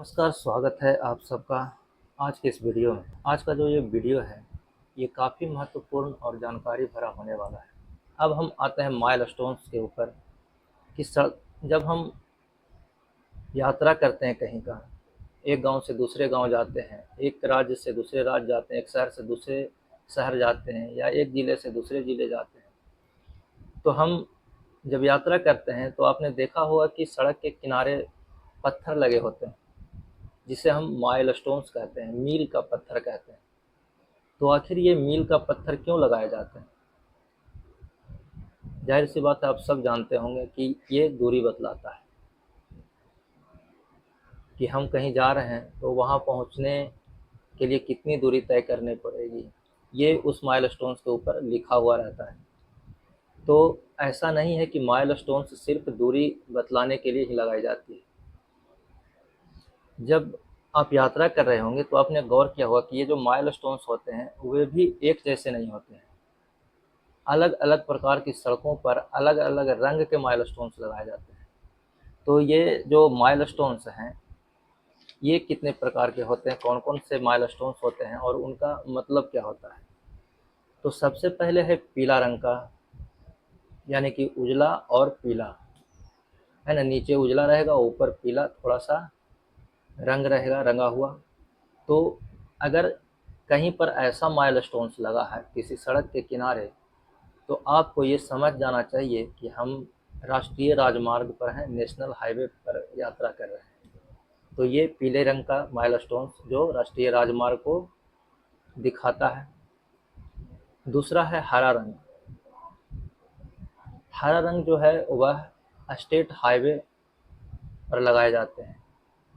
नमस्कार, स्वागत है आप सबका आज के इस वीडियो में। आज का जो ये वीडियो है, ये काफ़ी महत्वपूर्ण और जानकारी भरा होने वाला है। अब हम आते हैं माइलस्टोन्स के ऊपर कि जब हम यात्रा करते हैं कहीं का, एक गांव से दूसरे गांव जाते हैं, एक राज्य से दूसरे राज्य जाते हैं, एक शहर से दूसरे शहर जाते हैं या एक ज़िले से दूसरे ज़िले जाते हैं, तो हम जब यात्रा करते हैं तो आपने देखा होगा कि सड़क के किनारे पत्थर लगे होते हैं, जिसे हम माइलस्टोन्स कहते हैं, मील का पत्थर कहते हैं। तो आखिर ये मील का पत्थर क्यों लगाए जाते हैं? जाहिर सी बात है, आप सब जानते होंगे कि ये दूरी बतलाता है कि हम कहीं जा रहे हैं तो वहाँ पहुँचने के लिए कितनी दूरी तय करनी पड़ेगी, ये उस माइलस्टोन्स के ऊपर लिखा हुआ रहता है। तो ऐसा नहीं है कि माइलस्टोन्स सिर्फ दूरी बतलाने के लिए ही लगाई जाती है। जब आप यात्रा कर रहे होंगे तो आपने गौर किया होगा कि ये जो माइलस्टोन्स होते हैं वे भी एक जैसे नहीं होते हैं। अलग अलग प्रकार की सड़कों पर अलग अलग रंग के माइलस्टोन्स लगाए जाते हैं। तो ये जो माइलस्टोन्स हैं, ये कितने प्रकार के होते हैं, कौन कौन से माइलस्टोन्स होते हैं और उनका मतलब क्या होता है? तो सबसे पहले है पीला रंग का, यानी कि उजला और पीला, है ना। नीचे उजला रहेगा, ऊपर पीला थोड़ा सा रंग रहेगा, रंगा हुआ। तो अगर कहीं पर ऐसा माइलस्टोन्स लगा है किसी सड़क के किनारे, तो आपको ये समझ जाना चाहिए कि हम राष्ट्रीय राजमार्ग पर हैं, नेशनल हाईवे पर यात्रा कर रहे हैं। तो ये पीले रंग का माइलस्टोन्स जो राष्ट्रीय राजमार्ग को दिखाता है। दूसरा है हरा रंग। हरा रंग जो है वह स्टेट हाईवे पर लगाए जाते हैं,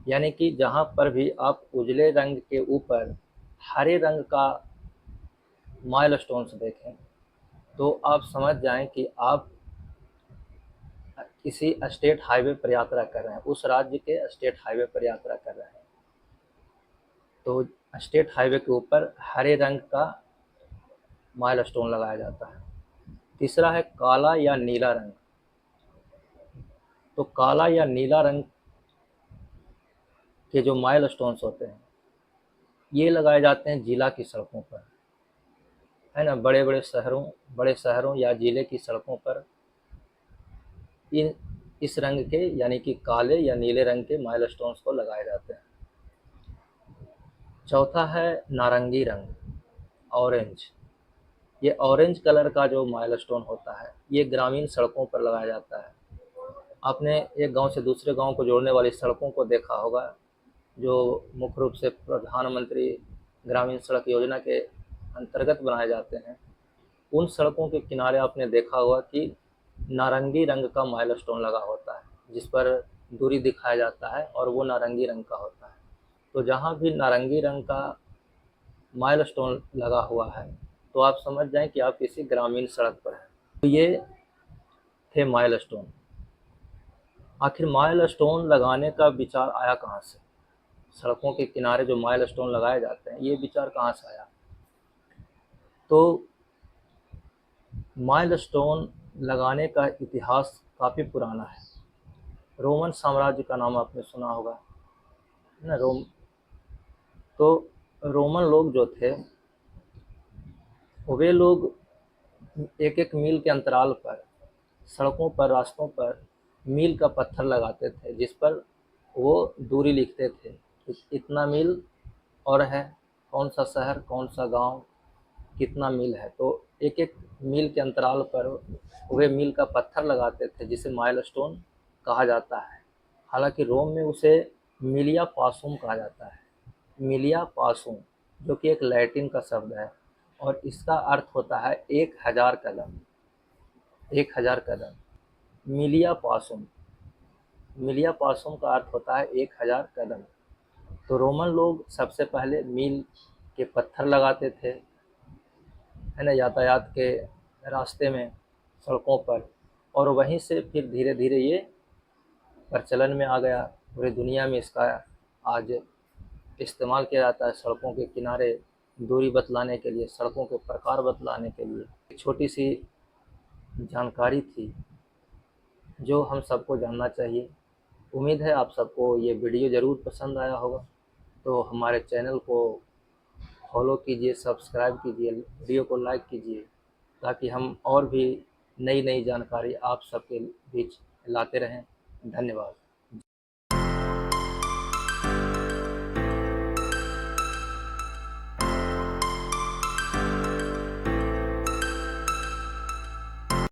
यानी कि जहाँ पर भी आप उजले रंग के ऊपर हरे रंग का माइलस्टोन्स देखें, तो आप समझ जाएं कि आप किसी स्टेट हाईवे पर यात्रा कर रहे हैं, उस राज्य के स्टेट हाईवे पर यात्रा कर रहे हैं। तो स्टेट हाईवे के ऊपर हरे रंग का माइलस्टोन लगाया जाता है। तीसरा है काला या नीला रंग। तो काला या नीला रंग के जो माइलस्टोन्स होते हैं, ये लगाए जाते हैं जिला की सड़कों पर, है ना। बड़े शहरों या जिले की सड़कों पर इस रंग के, यानी कि काले या नीले रंग के माइलस्टोन्स को लगाए जाते हैं। चौथा है नारंगी रंग, ऑरेंज। ये ऑरेंज कलर का जो माइलस्टोन होता है, ये ग्रामीण सड़कों पर लगाया जाता है। आपने एक गांव से दूसरे गांव को जोड़ने वाली सड़कों को देखा होगा, जो मुख्य रूप से प्रधानमंत्री ग्रामीण सड़क योजना के अंतर्गत बनाए जाते हैं। उन सड़कों के किनारे आपने देखा होगा कि नारंगी रंग का माइलस्टोन लगा होता है, जिस पर दूरी दिखाया जाता है, और वो नारंगी रंग का होता है। तो जहाँ भी नारंगी रंग का माइलस्टोन लगा हुआ है, तो आप समझ जाएं कि आप किसी ग्रामीण सड़क पर हैं। तो ये थे माइलस्टोन। आखिर माइलस्टोन लगाने का विचार आया कहाँ से? सड़कों के किनारे जो माइलस्टोन लगाए जाते हैं, ये विचार कहाँ से आया? तो माइलस्टोन लगाने का इतिहास काफ़ी पुराना है। रोमन साम्राज्य का नाम आपने सुना होगा, है ना। तो रोमन लोग जो थे, वे लोग एक एक मील के अंतराल पर सड़कों पर, रास्तों पर मील का पत्थर लगाते थे, जिस पर वो दूरी लिखते थे कि इतना मील और है, कौन सा शहर, कौन सा गांव, कितना मील है। तो एक एक मील के अंतराल पर वे मील का पत्थर लगाते थे, जिसे माइलस्टोन कहा जाता है। हालांकि रोम में उसे मिलिया पासुम कहा जाता है। मिलिया पासुम, जो कि एक लैटिन का शब्द है, और इसका अर्थ होता है 1000 कदम। 1000 कदम मिलिया पासुम का अर्थ होता है 1000 कदम। तो रोमन लोग सबसे पहले मील के पत्थर लगाते थे, है ना, यातायात के रास्ते में, सड़कों पर, और वहीं से फिर धीरे धीरे ये प्रचलन में आ गया। पूरी दुनिया में इसका आज इस्तेमाल किया जाता है, सड़कों के किनारे दूरी बतलाने के लिए, सड़कों के प्रकार बतलाने के लिए। एक छोटी सी जानकारी थी जो हम सबको जानना चाहिए। उम्मीद है आप सबको ये वीडियो ज़रूर पसंद आया होगा। तो हमारे चैनल को फॉलो कीजिए, सब्सक्राइब कीजिए, वीडियो को लाइक कीजिए, ताकि हम और भी नई नई जानकारी आप सबके बीच लाते रहें। धन्यवाद।